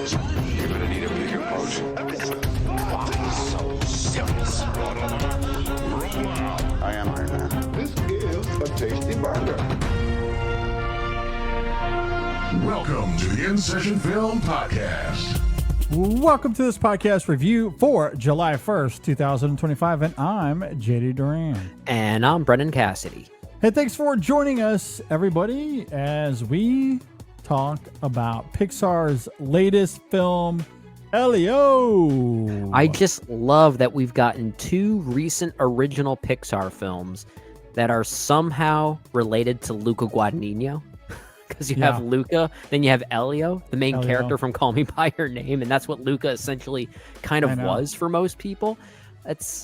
You're gonna need a bigger boat. I am Iron Man. This is a tasty burger. Welcome to the In Session Film Podcast. Welcome to this podcast review for July 1st, 2025, and I'm JD Duran. And I'm Brendan Cassidy. Hey, thanks for joining us, everybody, as we talk about Pixar's latest film, Elio. I just love that we've gotten two recent original Pixar films that are somehow related to Luca Guadagnino. Because you have Luca, then you have Elio, the main character from Call Me By Your Name, and that's what Luca essentially kind of was for most people.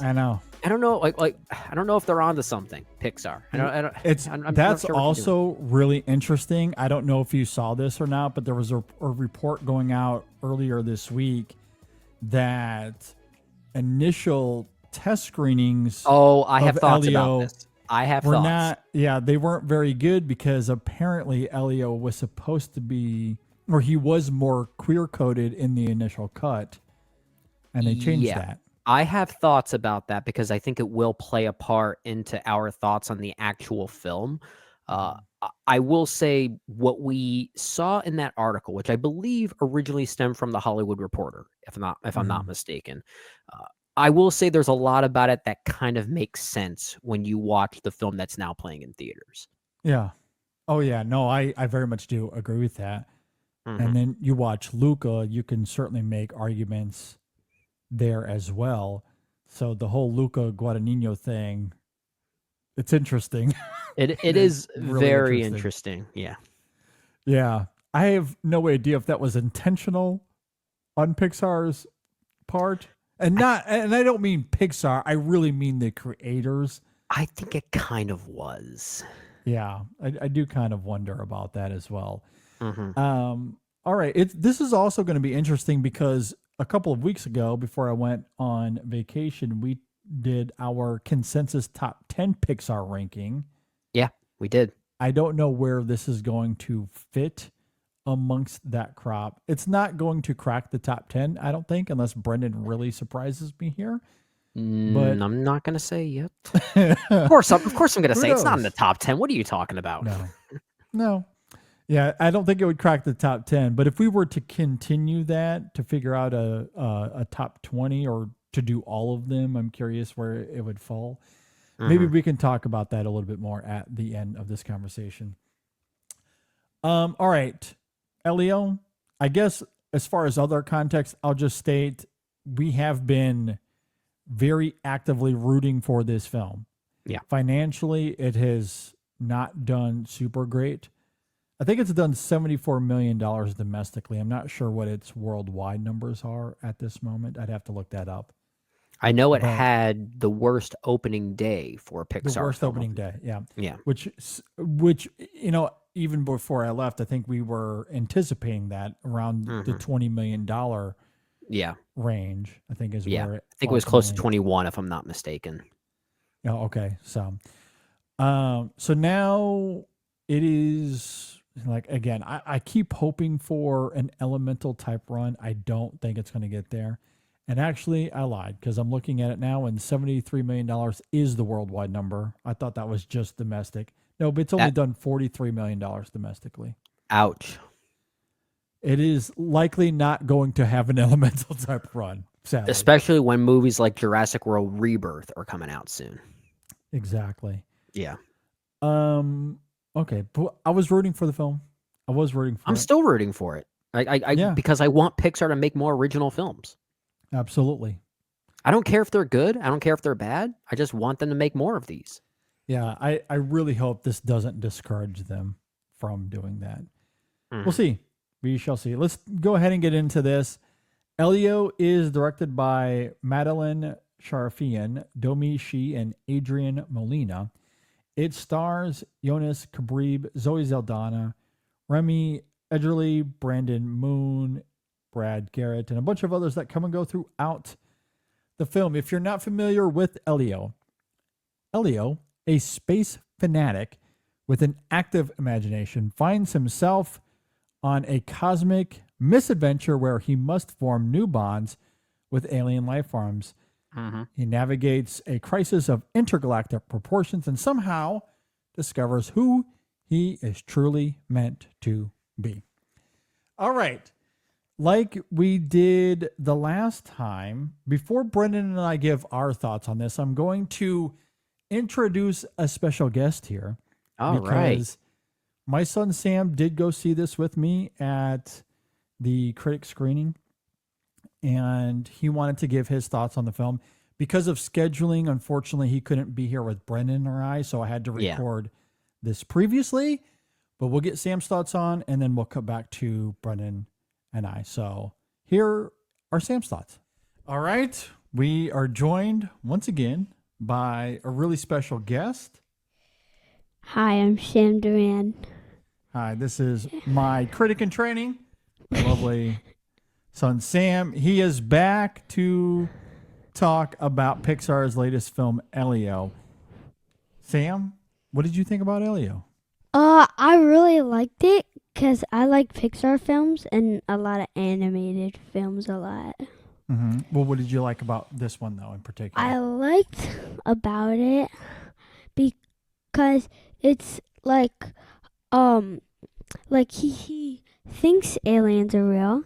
I know. I don't know, like I don't know if they're onto something. Pixar. That's also really interesting. I don't know if you saw this or not, but there was a report going out earlier this week that initial test screenings. Oh, I have thoughts Elio about this. I have were thoughts. they weren't very good because apparently Elio was supposed to be, or he was more queer coded in the initial cut, and they changed that. I have thoughts about that because I think it will play a part into our thoughts on the actual film. I will say what we saw in that article, which I believe originally stemmed from the Hollywood Reporter, if I'm not mistaken. I will say there's a lot about it that kind of makes sense when you watch the film that's now playing in theaters. Yeah. Oh yeah. No, I very much do agree with that. And then you watch Luca, you can certainly make arguments there as well. So the whole Luca Guadagnino thing, it's interesting. It is really very interesting. Yeah. Yeah. I have no idea if that was intentional on Pixar's part. And I don't mean Pixar, I really mean the creators. I think it kind of was. Yeah. I do kind of wonder about that as well. All right. This is also going to be interesting because a couple of weeks ago, before I went on vacation, we did our consensus top 10 Pixar ranking. Yeah, we did. I don't know where this is going to fit amongst that crop. It's not going to crack the top 10, I don't think, unless Brendan really surprises me here. But I'm not going to say yet. Of course I'm going to say it's not in the top 10. What are you talking about? No. Yeah, I don't think it would crack the top 10, but if we were to continue that to figure out a top 20 or to do all of them, I'm curious where it would fall. Maybe we can talk about that a little bit more at the end of this conversation. All right, Elio, I guess as far as other context, I'll just state we have been very actively rooting for this film. Yeah. Financially, it has not done super great. I think it's done $74 million domestically. I'm not sure what its worldwide numbers are at this moment. I'd have to look that up. I know it had the worst opening day for a Pixar. The worst film. opening day, yeah. Yeah. Which, even before I left, I think we were anticipating that around the $20 million range, I think is where it I think it was close to 21, if I'm not mistaken. Oh, okay. So now it is... Like, again, I keep hoping for an Elemental type run. I don't think it's going to get there. And actually, I lied because I'm looking at it now and $73 million is the worldwide number. I thought that was just domestic. No, but it's only done $43 million domestically. Ouch. It is likely not going to have an Elemental type run, sadly. Especially when movies like Jurassic World Rebirth are coming out soon. Exactly. Yeah. Okay, but I was rooting for the film. I'm still rooting for it. Because I want Pixar to make more original films. Absolutely. I don't care if they're good. I don't care if they're bad. I just want them to make more of these. Yeah, I really hope this doesn't discourage them from doing that. We'll see. We shall see. Let's go ahead and get into this. Elio is directed by Madeline Sharafian, Domi Shi, and Adrian Molina. It stars Jonas Kabrib, Zoe Saldana, Remy Edgerly, Brandon Moon, Brad Garrett, and a bunch of others that come and go throughout the film. If you're not familiar with Elio, a space fanatic with an active imagination, finds himself on a cosmic misadventure where he must form new bonds with alien life forms. He navigates a crisis of intergalactic proportions and somehow discovers who he is truly meant to be. All right. Like we did the last time, before Brendan and I give our thoughts on this, I'm going to introduce a special guest here. All right. My son Sam did go see this with me at the critic screening, and he wanted to give his thoughts on the film. Because of scheduling, unfortunately, he couldn't be here with Brendan or I, so I had to record this previously. But we'll get Sam's thoughts on, and then we'll come back to Brendan and I. So here are Sam's thoughts. All right. We are joined once again by a really special guest. Hi, I'm Sam Duran. Hi, this is my critic in training, my lovely son Sam. He is back to talk about Pixar's latest film, Elio. Sam, what did you think about Elio? I really liked it because I like Pixar films and a lot of animated films a lot. Well, what did you like about this one, though, in particular? I liked about it because it's like he thinks aliens are real,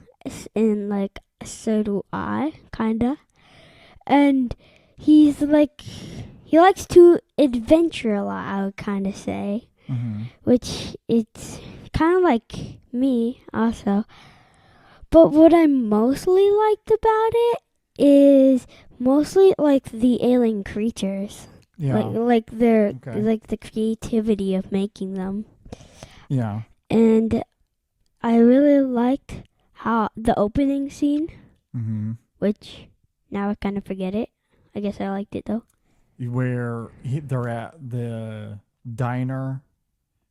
and like so do I, kinda. And he likes to adventure a lot, I would kind of say, which it's kind of like me also. But what I mostly liked about it is mostly like the alien creatures, like the creativity of making them. Yeah. And I really liked how the opening scene, which now I kind of forget it. I guess I liked it though. Where they're at the diner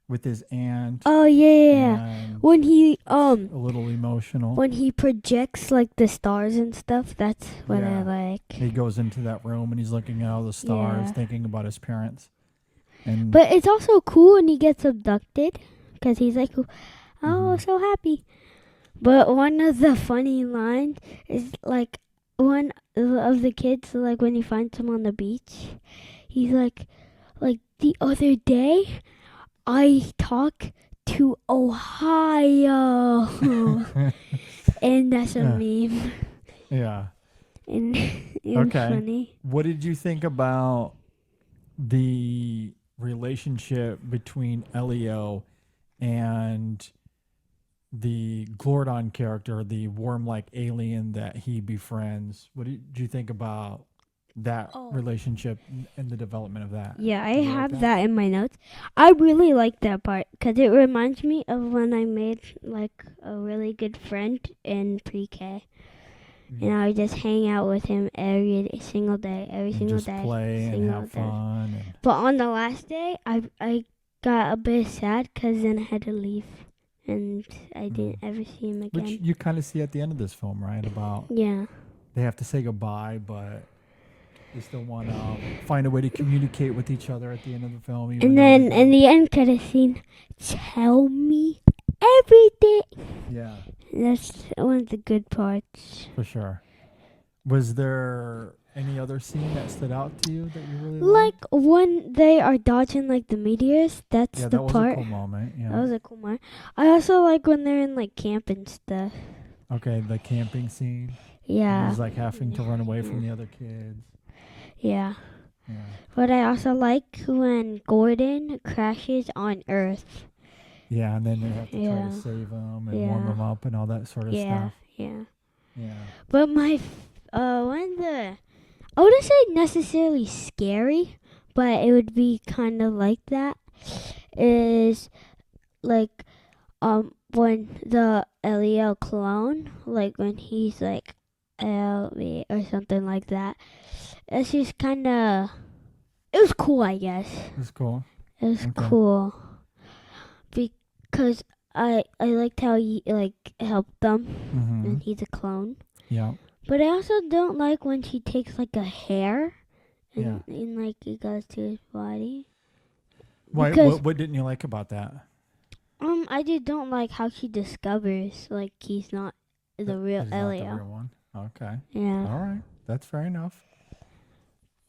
with his aunt. Oh yeah. When he a little emotional. when he projects like the stars and stuff, that's what I like. He goes into that room and he's looking at all the stars, thinking about his parents. And But it's also cool when he gets abducted because he's like, oh, so happy. But one of the funny lines is like one of the kids, like when he finds him on the beach, he's like the other day, I talked to Ohio. And that's a meme. Yeah. And it was funny. What did you think about the relationship between Elio and the Glordon character, the worm-like alien that he befriends? What did you think about that relationship and the development of that? Yeah, I have that in my notes. I really like that part because it reminds me of when I made like a really good friend in pre-K. And I would just hang out with him every single day, Just play and have fun. But on the last day, I got a bit sad because then I had to leave. And I didn't ever see him again. Which you kind of see at the end of this film, right? About they have to say goodbye, but they still want to find a way to communicate with each other at the end of the film. And then in the end credit scene, tell me everything. Yeah. That's one of the good parts. For sure. Was there any other scene that stood out to you that you really Like liked? when they are dodging like the meteors, that's the that was part. a cool moment. Yeah. That was a cool moment. I also like when they're in like camp and stuff. Okay, the camping scene. Yeah. He's like having to run away from the other kids. Yeah. Yeah. But I also like when Gordon crashes on Earth. Yeah, and then they have to try to save him and warm him up and all that sort of stuff. Yeah. Yeah. But my I wouldn't say necessarily scary, but it would be kind of like that. Is like when the Elio clone, like when he's like help me or something like that. It's just kind of, it was cool, I guess. It was cool. It was cool because I liked how he like helped them, and he's a clone. Yeah. But I also don't like when she takes like a hair and like it goes to his body. Why? Because, what didn't you like about that? I just don't like how she discovers like he's not the real He's not the Elio. real one. Okay. Yeah. All right. That's fair enough.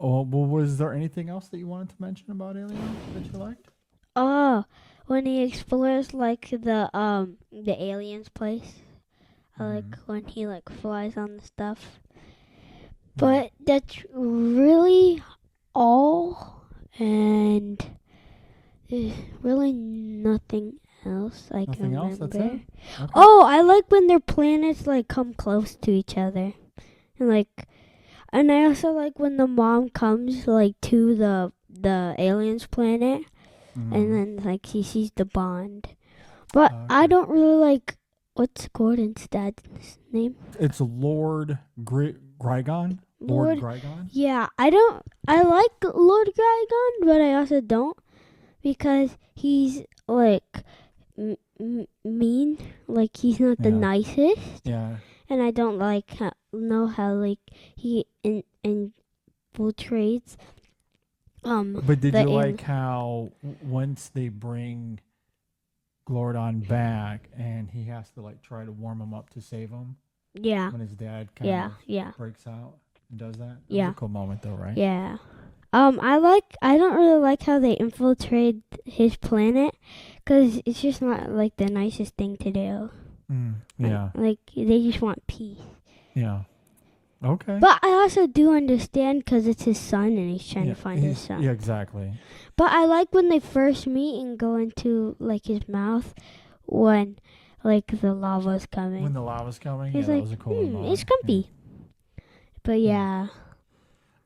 Oh, well, was there anything else that you wanted to mention about Alien that you liked? Oh, when he explores like the aliens place, I like when he like flies on the stuff. But that's really all, and there's really nothing else I Nothing can else? remember. That's it? Okay. Oh, I like when their planets like come close to each other, and and I also like when the mom comes like to the aliens planet, Mhm. and then like she sees the bond. But Okay. I don't really like what's Gordon's dad's name. It's Lord Grygon. Lord Lord. Grygon. Yeah, I like Lord Dragon, but I also don't because he's like mean. Like he's not the Yeah. nicest, Yeah. and I don't like know how like he infiltrates. But did the you like how once they bring Glordon back and he has to like try to warm him up to save him Yeah, when his dad kind yeah, of breaks out and does that? That Yeah. was a cool moment though, right? yeah. I don't really like how they infiltrate his planet, cause it's just not like the nicest thing to do. Yeah. Like they just want peace. Yeah. Okay. But I also do understand because it's his son and he's trying to find his son. Yeah, exactly. But I like when they first meet and go into like his mouth when like the lava's coming. When the lava's coming, He's yeah, like, that was a cool moment. it's comfy. But yeah.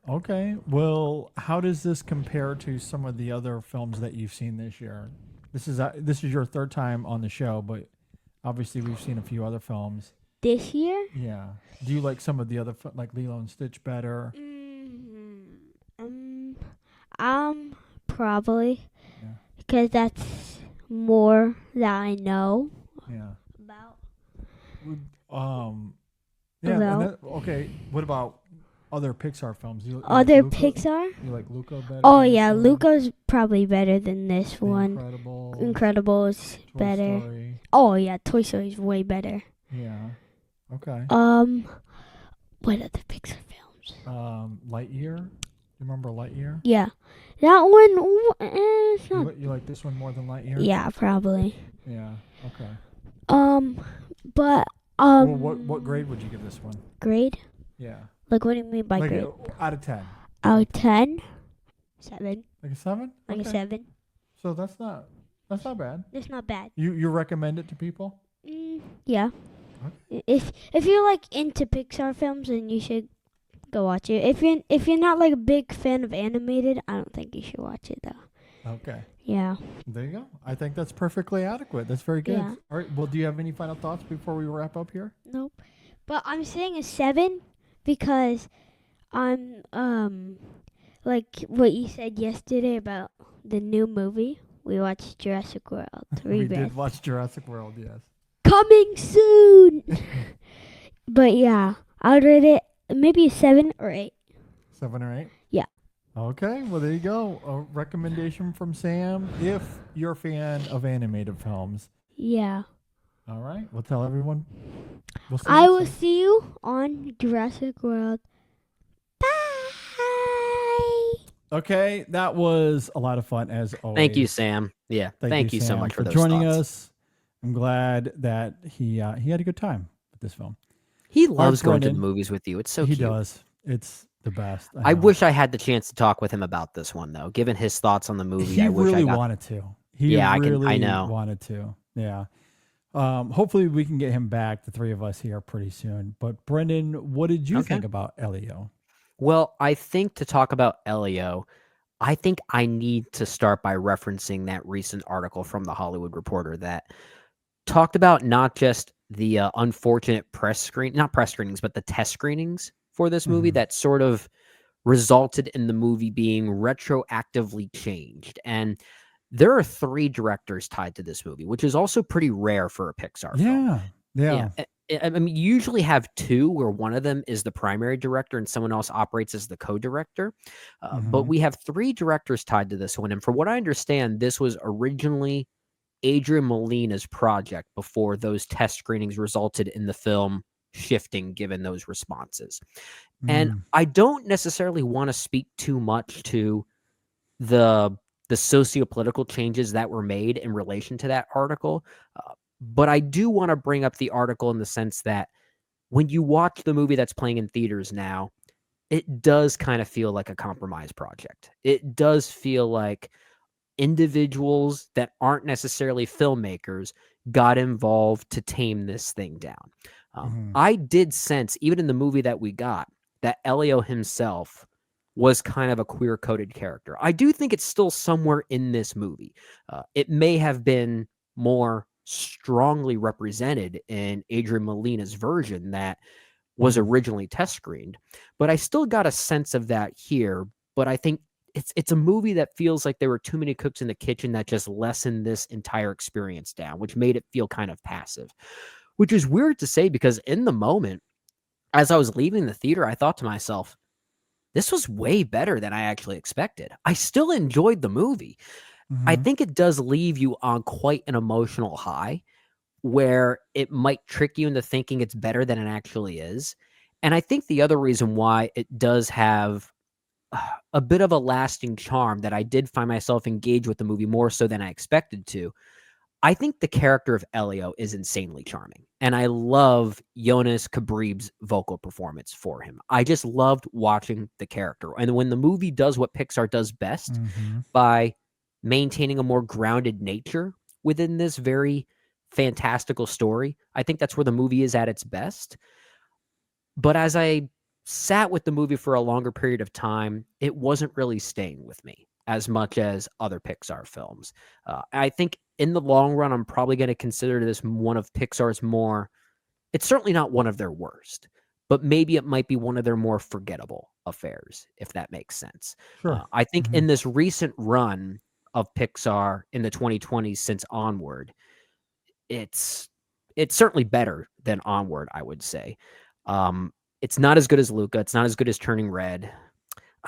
Okay. Well, how does this compare to some of the other films that you've seen this year? This is your third time on the show, but obviously we've seen a few other films. This year? Yeah. Do you like some of the other like Lilo and Stitch better? Probably. Yeah. Because that's more that I know Yeah. about. Yeah. About- Okay. What about other Pixar films? You Other like Luca? Pixar? You like Luca better? Oh than yeah, this one? Luca's probably better than this The one. Incredibles. Incredibles Toy better. Story. Oh yeah, Toy Story's way better. Yeah. Okay. What other Pixar films? Lightyear. You remember Lightyear? Yeah, that one. It's not. You like this one more than Lightyear? Yeah, probably. Yeah. Okay. But Well, what grade would you give this one? grade? Yeah. Like, what do you mean by Like grade? out of 10. Out of 10? 7. Like a 7? Like Okay. a 7. So that's not bad. It's not bad. You recommend it to people? Yeah. If you're like into Pixar films, then you should go watch it. If you're not like a big fan of animated, I don't think you should watch it though. Okay. Yeah. There you go. I think that's perfectly adequate. That's very good. Yeah. All right. Well, do you have any final thoughts before we wrap up here? Nope. But I'm saying a 7 because I'm like what you said yesterday about the new movie. We watched Jurassic World. We Rebirth. did watch Jurassic World, yes. Coming soon. But yeah, I would rate it maybe a 7 or 8. 7 or 8? Yeah. Okay. Well, there you go. A recommendation from Sam if you're a fan of animated films. Yeah. All right. We'll tell everyone. We'll see I next will time. see you on Jurassic World. Bye. Okay. That was a lot of fun as always. Thank you, Sam. Yeah, thank you so Sam, much for those joining thoughts. us. I'm glad that he had a good time with this film. He loves going to the Brendan. movies with you. It's so he cute. does. It's the best. I know. wish I had the chance to talk with him about this one, though. Given his thoughts on the movie, he I wish really I got. wanted to. He Yeah, I really know. wanted to. Yeah. Hopefully we can get him back, the three of us here, pretty soon. But Brendan, what did you Okay. think about Elio? Well, I think to talk about Elio, I think I need to start by referencing that recent article from the Hollywood Reporter that talked about not just the unfortunate not press screenings, but the test screenings for this movie Mhm. that sort of resulted in the movie being retroactively changed. And there are 3 directors tied to this movie, which is also pretty rare for a Pixar film. Yeah. I mean, you usually have 2 where one of them is the primary director and someone else operates as the co-director. But Mhm. we have 3 directors tied to this one. And from what I understand, this was originally Adrian Molina's project before those test screenings resulted in the film shifting given those responses. And Mm. I don't necessarily want to speak too much to the socio-political changes that were made in relation to that article, but I do want to bring up the article in the sense that when you watch the movie that's playing in theaters now, it does kind of feel like a compromise project. It does feel like individuals that aren't necessarily filmmakers got involved to tame this thing down. Mhm. I did sense, even in the movie that we got, that Elio himself was kind of a queer-coded character. I do think it's still somewhere in this movie. It may have been more strongly represented in Adrian Molina's version that was originally test screened, but I still got a sense of that here. But I think it's a movie that feels like there were too many cooks in the kitchen that just lessened this entire experience down, which made it feel kind of passive, which is weird to say because in the moment, as I was leaving the theater, I thought to myself, this was way better than I actually expected. I still enjoyed the movie. I Mhm. think it does leave you on quite an emotional high where it might trick you into thinking it's better than it actually is. And I think the other reason why it does have a bit of a lasting charm that I did find myself engaged with the movie more so than I expected to. I think the character of Elio is insanely charming. And I love Jonas Kabrib's vocal performance for him. I just loved watching the character. And when the movie does what Pixar does best Mhm. by maintaining a more grounded nature within this very fantastical story, I think that's where the movie is at its best. But as I sat with the movie for a longer period of time, it wasn't really staying with me as much as other Pixar films. I think in the long run, I'm probably going to consider this one of Pixar's more, it's certainly not one of their worst, but maybe it might be one of their more forgettable affairs, if that makes sense. Sure. I think Mhm. in this recent run of Pixar in the 2020s since Onward, it's it's certainly better than Onward, I would say. It's not as good as Luca. It's not as good as Turning Red.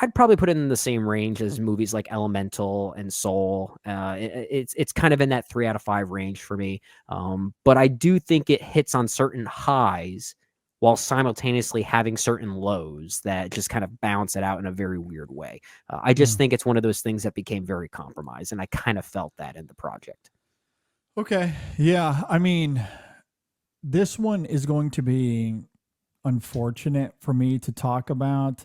I'd probably put it in the same range as movies like Elemental and Soul. It's kind of in that 3 out of 5 range for me. But I do think it hits on certain highs while simultaneously having certain lows that just kind of balance it out in a very weird way. I just Mm. think it's one of those things that became very compromised, and I kind of felt that in the project. Okay. Yeah. I mean, this one is going to be unfortunate for me to talk about.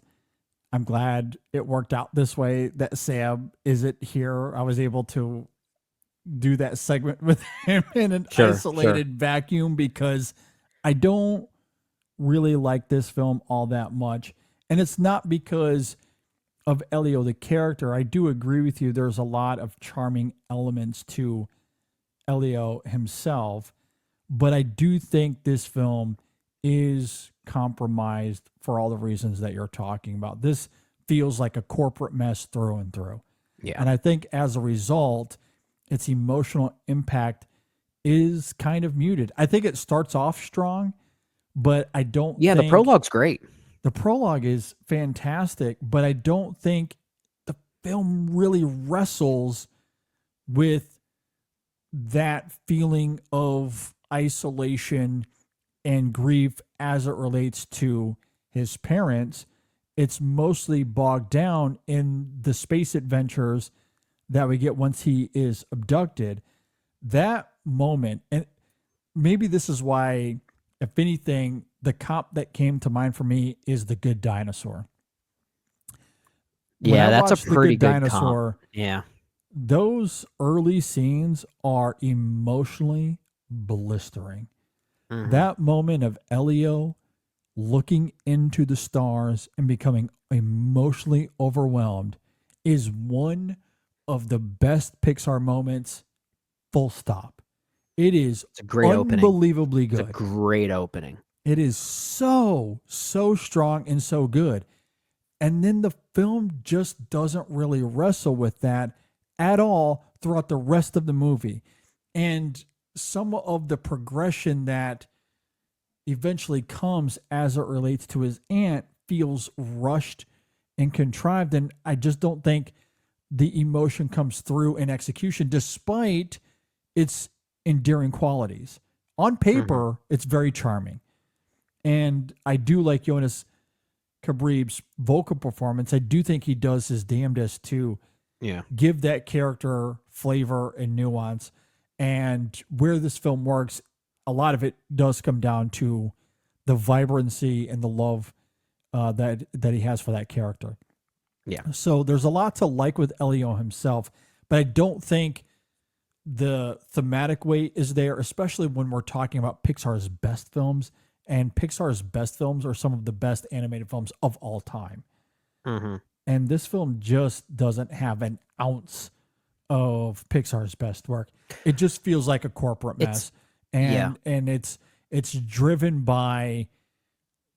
I'm glad it worked out this way that Sam isn't here. I was able to do that segment with him in an Sure, sure. isolated vacuum because I don't really like this film all that much. And it's not because of Elio, the character. I do agree with you. There's a lot of charming elements to Elio himself, but I do think this film is compromised for all the reasons that you're talking about. This feels like a corporate mess through and through. Yeah. And I think as a result, its emotional impact is kind of muted. I think it starts off strong, but I don't Yeah, the think prologue's great. the prologue is fantastic, but I don't think the film really wrestles with that feeling of isolation and grief as it relates to his parents. It's mostly bogged down in the space adventures that we get once he is abducted. That moment, and maybe this is why, if anything, the cop that came to mind for me is The Good Dinosaur. When I Yeah, that's a watched The pretty Good good comp. Dinosaur, Yeah. those early scenes are emotionally blistering. Mhm. That moment of Elio looking into the stars and becoming emotionally overwhelmed is one of the best Pixar moments, full stop. It is It's a great opening. unbelievably It's a good. great opening. It is so, so strong and so good. And then the film just doesn't really wrestle with that at all throughout the rest of the movie. And some of the progression that eventually comes as it relates to his aunt feels rushed and contrived. And I just don't think the emotion comes through in execution, despite its endearing qualities. On paper, it's very charming. And I do like Jonas Kabrib's vocal performance. I do think he does his damnedest to give that character flavor and nuance. And where this film works, a lot of it does come down to the vibrancy and the love that he has for that character. Yeah. So there's a lot to like with Elio himself, but I don't think the thematic weight is there, especially when we're talking about Pixar's best films. And Pixar's best films are some of the best animated films of all time. And this film just doesn't have an ounce of Pixar's best work. It just feels like a corporate mess. And it's driven by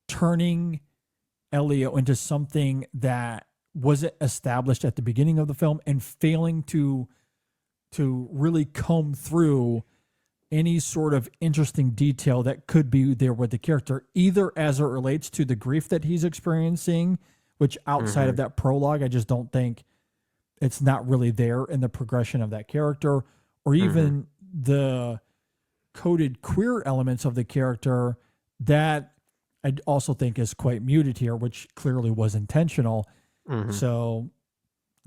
turning Elio into something that wasn't established at the beginning of the film and failing to really comb through any sort of interesting detail that could be there with the character, either as it relates to the grief that he's experiencing, which outside of that prologue, I just don't think it's not really there in the progression of that character, or even the coded queer elements of the character that I also think is quite muted here, which clearly was intentional. So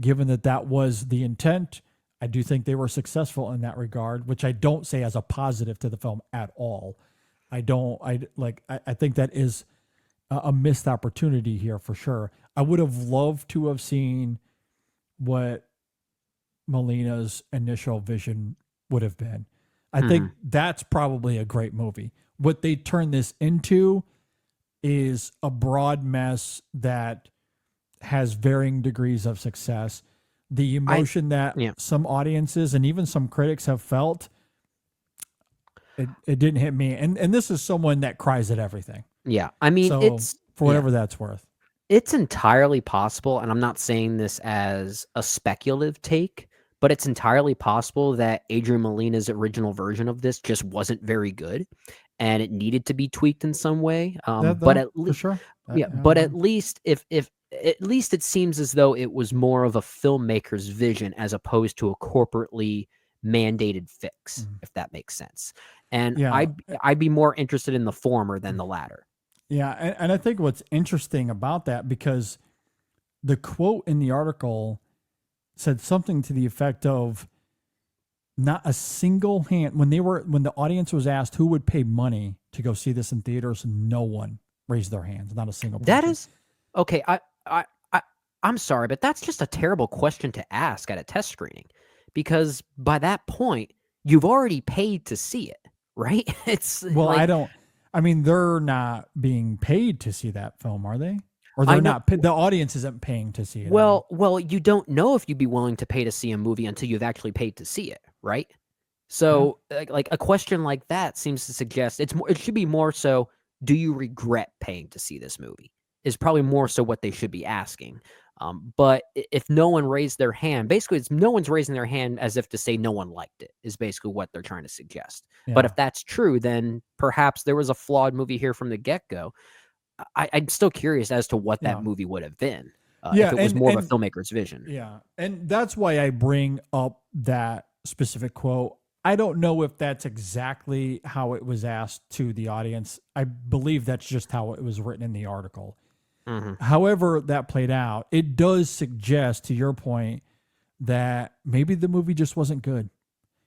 given that was the intent, I do think they were successful in that regard, which I don't say as a positive to the film at all. I think that is a missed opportunity here for sure. I would have loved to have seen what Molina's initial vision would have been. I think that's probably a great movie. What they turn this into is a broad mess that has varying degrees of success. The emotion that some audiences and even some critics have felt, it didn't hit me. And this is someone that cries at everything. Yeah. I mean, so, it's for whatever that's worth. It's entirely possible, and I'm not saying this as a speculative take, but it's entirely possible that Adrian Molina's original version of this just wasn't very good and it needed to be tweaked in some way. But at least, sure. But at least if at least it seems as though it was more of a filmmaker's vision as opposed to a corporately mandated fix, if that makes sense. And I'd be more interested in the former than the latter. Yeah, and I think what's interesting about that, because the quote in the article said something to the effect of not a single hand when the audience was asked who would pay money to go see this in theaters, no one raised their hands, not a single person. That is okay. I'm sorry, but that's just a terrible question to ask at a test screening, because by that point you've already paid to see it, right? It's I mean, they're not being paid to see that film, are they? Or they're not. The audience isn't paying to see it. Well, you don't know if you'd be willing to pay to see a movie until you've actually paid to see it, right? So, like a question like that seems to suggest it should be more so, do you regret paying to see this movie? Is probably more so what they should be asking. But if no one raised their hand, basically it's no one's raising their hand as if to say no one liked it, is basically what they're trying to suggest. Yeah. But if that's true, then perhaps there was a flawed movie here from the get-go. I'm still curious as to what that movie would have been if it was more of a filmmaker's vision. Yeah, and that's why I bring up that specific quote. I don't know if that's exactly how it was asked to the audience. I believe that's just how it was written in the article. However that played out, it does suggest, to your point, that maybe the movie just wasn't good.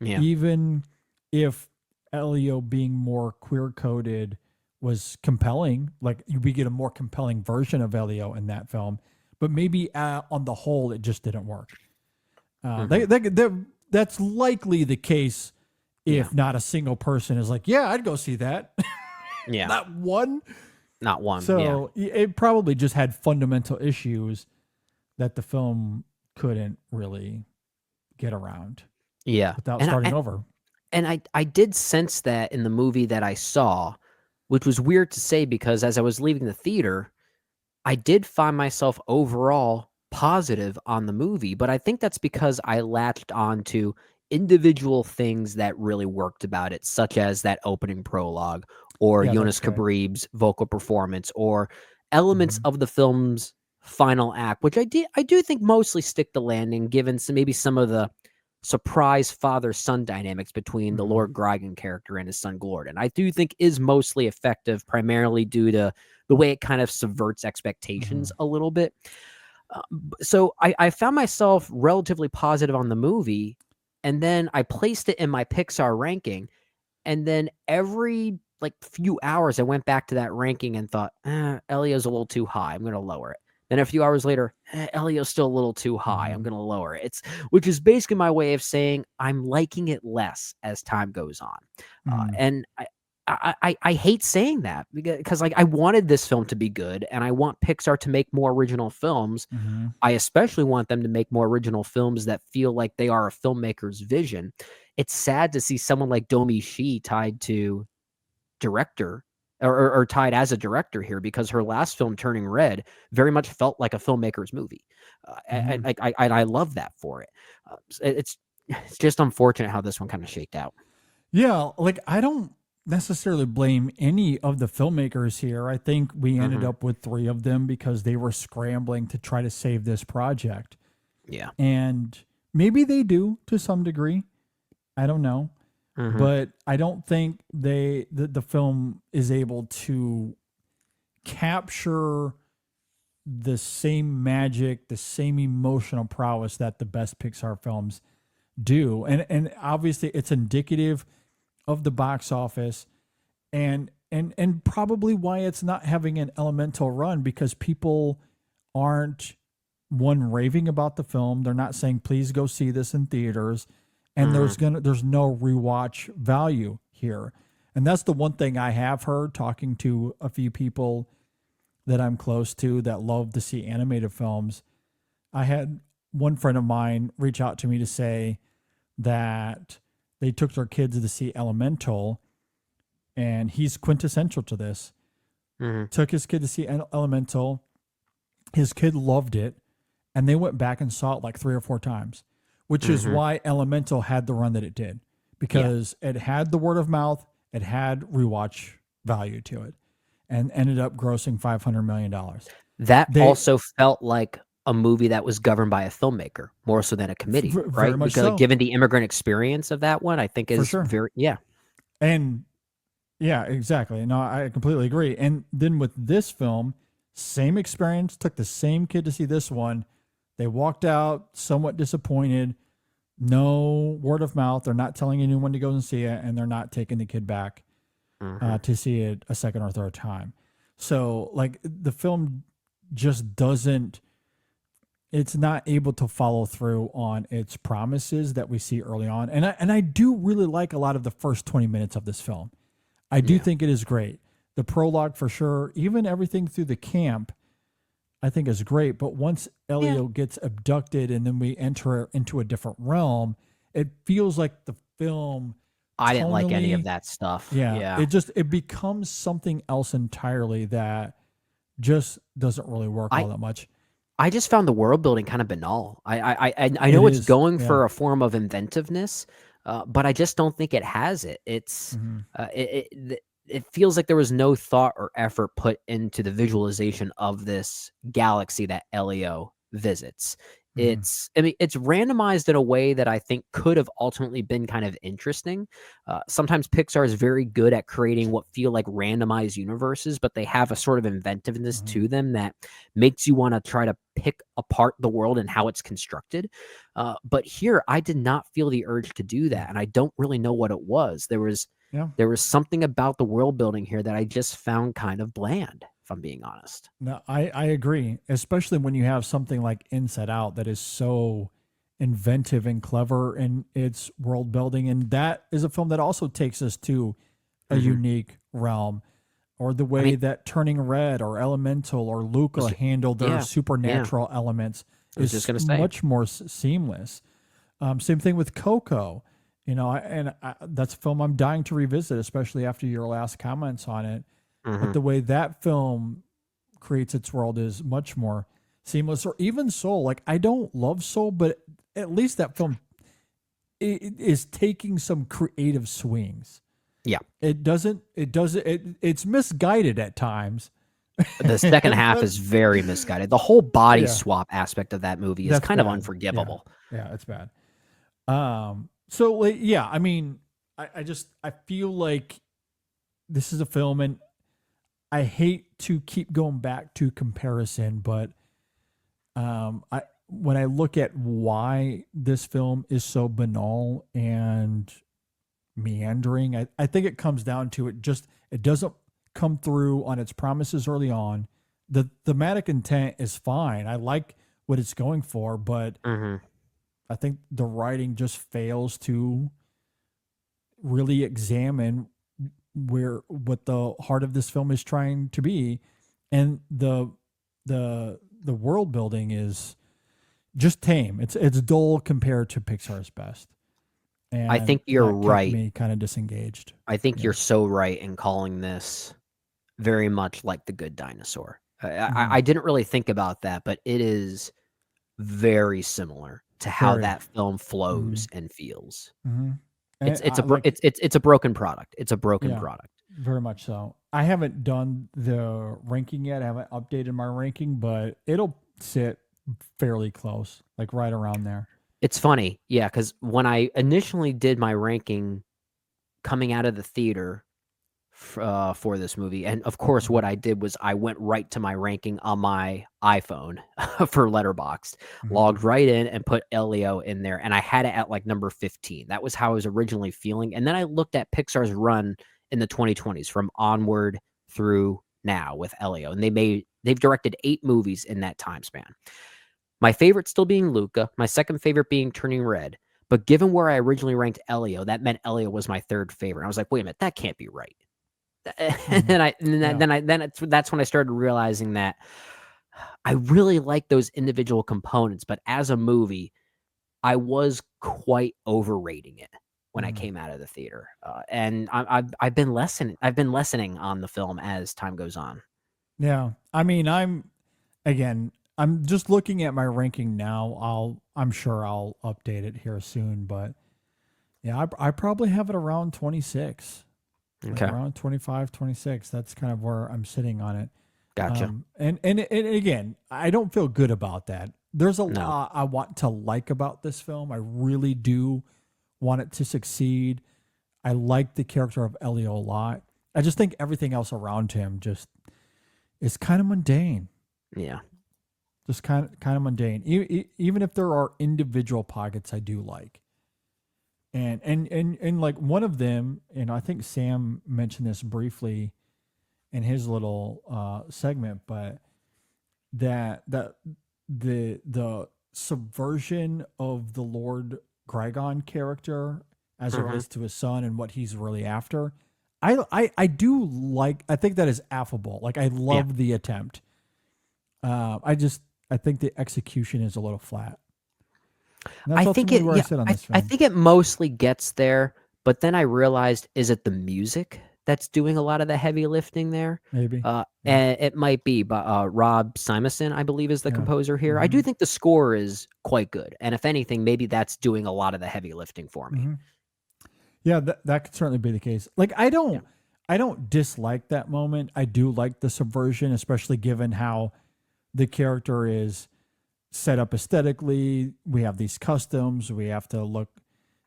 Yeah. Even if Elio being more queer-coded was compelling, like we get a more compelling version of Elio in that film, but maybe on the whole, it just didn't work. That's likely the case if not a single person is like, yeah, I'd go see that. Yeah. Not one. So it probably just had fundamental issues that the film couldn't really get around. Yeah. Without starting over. And I did sense that in the movie that I saw, which was weird to say because as I was leaving the theater, I did find myself overall positive on the movie, but I think that's because I latched on to individual things that really worked about it, such as that opening prologue or Jonas Kabrib's vocal performance or elements of the film's final act, which I do think mostly stick the landing, given maybe some of the surprise father-son dynamics between the Lord Grigan character and his son Gordon. I do think is mostly effective, primarily due to the way it kind of subverts expectations a little bit. So I found myself relatively positive on the movie, and then I placed it in my Pixar ranking, and then every like few hours I went back to that ranking and thought, Elio's a little too high. I'm going to lower it. Then a few hours later, Elio's still a little too high. I'm going to lower it. Which is basically my way of saying I'm liking it less as time goes on. And I hate saying that because like I wanted this film to be good, and I want Pixar to make more original films. I especially want them to make more original films that feel like they are a filmmaker's vision. It's sad to see someone like Domi Shi tied to director or tied as a director here, because her last film, Turning Red, very much felt like a filmmaker's movie. And I love that for it. It's just unfortunate how this one kind of shaked out. Yeah, like I don't necessarily blame any of the filmmakers here. I think we ended up with 3 of them because they were scrambling to try to save this project. Yeah. And maybe they do to some degree. I don't know. But I don't think the film is able to capture the same magic, the same emotional prowess that the best Pixar films do. And obviously it's indicative of the box office and probably why it's not having an elemental run, because people aren't raving about the film. They're not saying, please go see this in theaters. And there's no rewatch value here. And that's the one thing I have heard talking to a few people that I'm close to that love to see animated films. I had one friend of mine reach out to me to say that they took their kids to see Elemental, and he's quintessential to this. Took his kid to see Elemental. His kid loved it, and they went back and saw it like 3 or 4 times. Which is why Elemental had the run that it did, because it had the word of mouth, it had rewatch value to it, and ended up grossing $500 million. That also felt like a movie that was governed by a filmmaker more so than a committee, right? Very much Because so. given the immigrant experience of that one, I think is very And yeah, exactly. No, I completely agree. And then with this film, same experience, took the same kid to see this one. They walked out somewhat disappointed. No word of mouth. They're not telling anyone to go and see it, and they're not taking the kid back to see it a second or third time. So, like, the film just doesn't. It's not able to follow through on its promises that we see early on, and I do really like a lot of the first 20 minutes of this film. I do think it is great. The prologue for sure, even everything through the camp, I think is great. But once Elio gets abducted and then we enter into a different realm, it feels like the film. I didn't like any of that stuff. Yeah. It becomes something else entirely that just doesn't really work all that much. I just found the world building kind of banal. I know it's going for a form of inventiveness, but I just don't think it has it. It's it feels like there was no thought or effort put into the visualization of this galaxy that Elio visits. It's randomized in a way that I think could have ultimately been kind of interesting. Sometimes Pixar is very good at creating what feel like randomized universes, but they have a sort of inventiveness to them that makes you want to try to pick apart the world and how it's constructed. But here, I did not feel the urge to do that, and I don't really know what it was. There was something about the world building here that I just found kind of bland, if I'm being honest. No, I agree, especially when you have something like Inside Out that is so inventive and clever in its world building. And that is a film that also takes us to a unique realm, or the way that Turning Red or Elemental or Luca handled their supernatural elements is much more seamless. Same thing with Coco. You know, that's a film I'm dying to revisit, especially after your last comments on it. But the way that film creates its world is much more seamless. Or even Soul. Like, I don't love Soul, but at least that film is taking some creative swings. Yeah. It's misguided at times. The second half is very misguided. The whole body swap aspect of that movie is kind of unforgivable. Yeah, it's bad. So like, yeah, I mean, I feel like this is a film, and I hate to keep going back to comparison, but I when I look at why this film is so banal and meandering, I think it comes down to it doesn't come through on its promises early on. The thematic intent is fine. I like what it's going for, but Mm-hmm. I think the writing just fails to really examine what the heart of this film is trying to be, and the world building is just tame. It's dull compared to Pixar's best, I and think you're that kept right. me kind of disengaged. I think Yeah. you're so right in calling this very much like The Good Dinosaur. Mhm. I didn't really think about that, but it is very similar to how Very. that film flows Mhm. and feels. Mhm. It's And it's I, a bro like, it's a broken product. It's a broken yeah, product. very much so. I haven't done the ranking yet. I haven't updated my ranking, but it'll sit fairly close, like right around there. It's funny, yeah, because when I initially did my ranking coming out of the theater for this movie, and of course, what I did was I went right to my ranking on my iPhone for Letterboxd, Mhm. logged right in and put Elio in there, and I had it at like number 15. That was how I was originally feeling, and then I looked at Pixar's run in the 2020s from Onward through now with Elio, and they've directed 8 movies in that time span. My favorite still being Luca, my second favorite being Turning Red. But given where I originally ranked Elio, that meant Elio was my third favorite. I was like, wait a minute, that can't be right. And Mhm. Yeah. that's when I started realizing that I really like those individual components, but as a movie, I was quite overrating it when I Mhm. came out of the theater. And I've been lessening on the film as time goes on. Yeah. I mean, I'm just looking at my ranking now. I'm sure I'll update it here soon, but yeah, I probably have it around 26, like Okay, around 25, 26. That's kind of where I'm sitting on it. gotcha. And again, I don't feel good about that. There's a No, lot I want to like about this film. I really do want it to succeed. I like the character of Elio a lot. I just think everything else around him just is kind of mundane. yeah. Just kind of mundane. Even if there are individual pockets I do like, and like one of them, and I think Sam mentioned this briefly in his little segment, but that the subversion of the Lord Grigon character as it Mhm. relates to his son and what he's really after. I do like. I think that is affable. Like I Yeah. love the attempt. I think the execution is a little flat. And that's I think ultimately it where I yeah, sit on I this I film. think it mostly gets there, but then I realized, is it the music that's doing a lot of the heavy lifting there? Maybe. Yeah. And it might be, but, Rob Simonson, I believe, is the Yeah. composer here. I Hmm. do think the score is quite good, and if anything, maybe that's doing a lot of the heavy lifting for me. Hmm. Yeah, that could certainly be the case. Like Yeah. I don't dislike that moment. I do like the subversion, especially given how the character is set up aesthetically. We have these customs. We have to look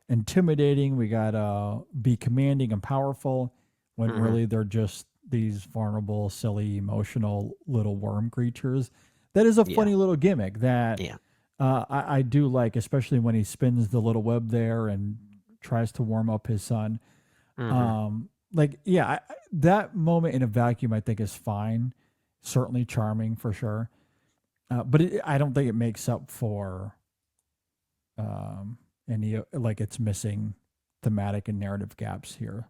intimidating. We gotta be commanding and powerful when Mhm. really they're just these vulnerable, silly, emotional little worm creatures. That is a Yeah. funny little gimmick that Yeah. I do like, especially when he spins the little web there and tries to warm up his son. Mhm. Like, yeah, that moment in a vacuum, I think, is fine. Certainly charming for sure. But I don't think it makes up for um, any, like, it's missing thematic and narrative gaps here.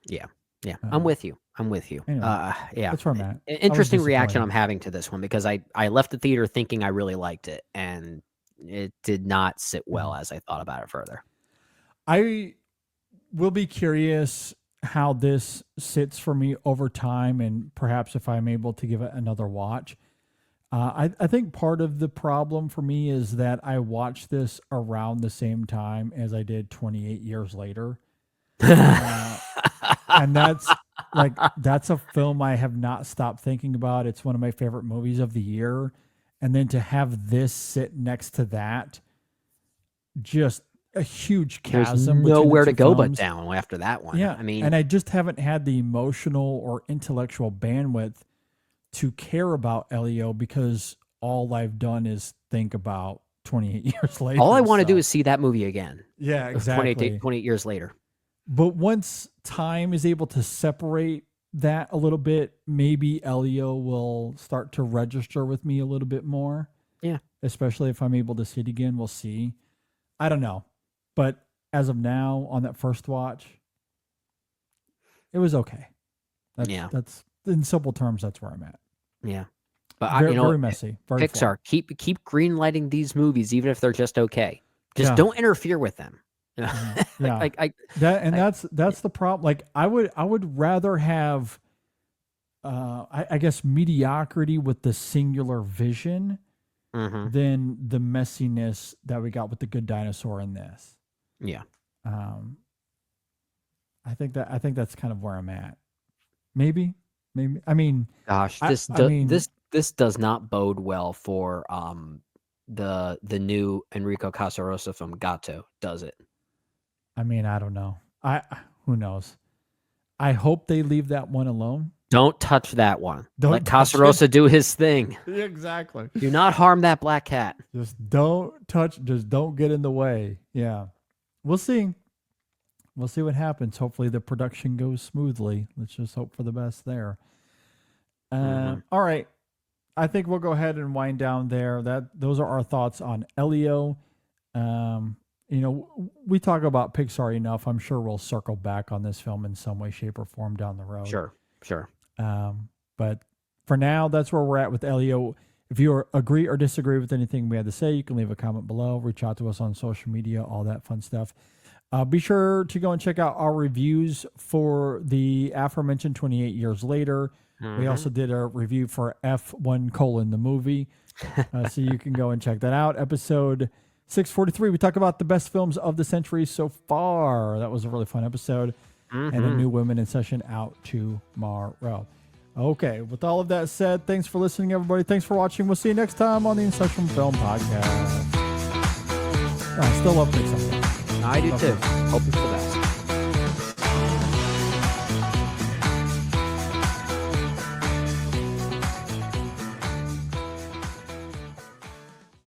Yeah. Yeah. I'm Um, with you. I'm with you. anyway, Yeah. that's where I'm at. I was Interesting reaction disappointed. I'm having to this one because I left the theater thinking I really liked it, and it did not sit well Mhm. as I thought about it further. I will be curious how this sits for me over time, and perhaps if I'm able to give it another watch. I think part of the problem for me is that I watched this around the same time as I did 28 years later. Uh, and that's a film I have not stopped thinking about. It's one of my favorite movies of the year. And then to have this sit next to that, just a huge There's chasm. between the nowhere to two go but films. down after that one. Yeah, I mean, and I just haven't had the emotional or intellectual bandwidth to care about Elio because all I've done is think about 28 years later. all I want to do so- is see that movie again. yeah, exactly. 28 years later. But once time is able to separate that a little bit, maybe Elio will start to register with me a little bit more. Yeah. Especially if I'm able to see it again. We'll see. I don't know. But as of now, on that first watch, it was okay. That's in simple terms, that's where I'm at. Yeah. But Very, you know, very messy. Very Pixar, keep green lighting these movies, even if they're just okay. Just Yeah. don't interfere with them. You know? Yeah. That's the problem. Like I would rather have I guess mediocrity with the singular vision Mhm. than the messiness that we got with the Good Dinosaur in this. Yeah. I think that's kind of where I'm at. Maybe. I mean, Gosh, I- this I mean- this does not bode well for the new Enrico Casarosa film Gatto, does it? I mean, I don't know. Who knows? I hope they leave that one alone. Don't touch that one. Don't Let touch Casarosa do his thing. Exactly. Do not harm that black cat. Just don't get in the way. Yeah. We'll see. We'll see what happens. Hopefully the production goes smoothly. Let's just hope for the best there. All right. I think we'll go ahead and wind down there. Those are our thoughts on Elio. You know, we talk about Pixar enough. I'm sure we'll circle back on this film in some way, shape, or form down the road. Sure. But for now, that's where we're at with Elio. If you agree or disagree with anything we had to say, you can leave a comment below, reach out to us on social media, all that fun stuff. Be sure to go and check out our reviews for the aforementioned 28 Years Later. We also did a review for F1: the movie. So you can go and check that out. Episode 643, we talk about the best films of the century so far. That was a really fun episode. And a new Women in Session out tomorrow. Okay, with all of that said, thanks for listening, everybody. Thanks for watching. We'll see you next time on the In Session Film Podcast. I still love Pixar. I do too. Hope it's the best.